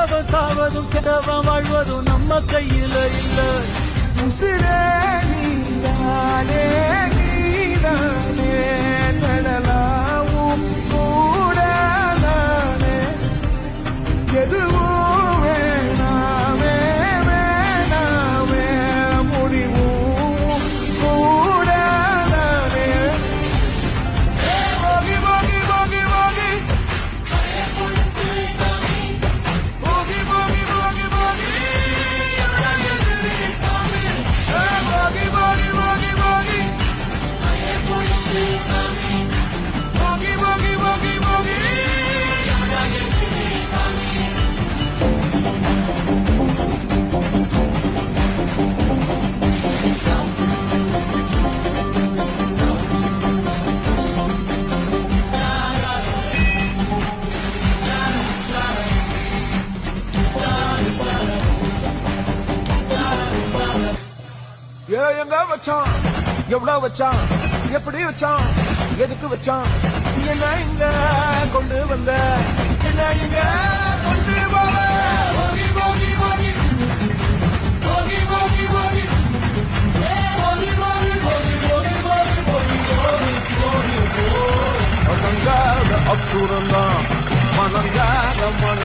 நல்லவன் சாவதும் கெட்டவன் வாழ்வதும் நம்ம கையில இல்ல. உசிரே நீதானே நீதானே நடலாவும் கூட நானே எதுவும் வேணாமே வேணாமே முடிவும் கூட நானே. போகி போகி போகி போகி போகி போகி போகி போகி எங்க வச்சான் எவ்வளவு வச்சான் எப்படி வச்சான் எதுக்கு வச்சான் என்ன இங்க கொண்டு வந்த என்ன இங்க கொண்டு போக. போகி போகி போகி போகி போகி போகி போகி போகி போகி போகி போகி போகி போகி போகி அசுரந்தான் மனங்கார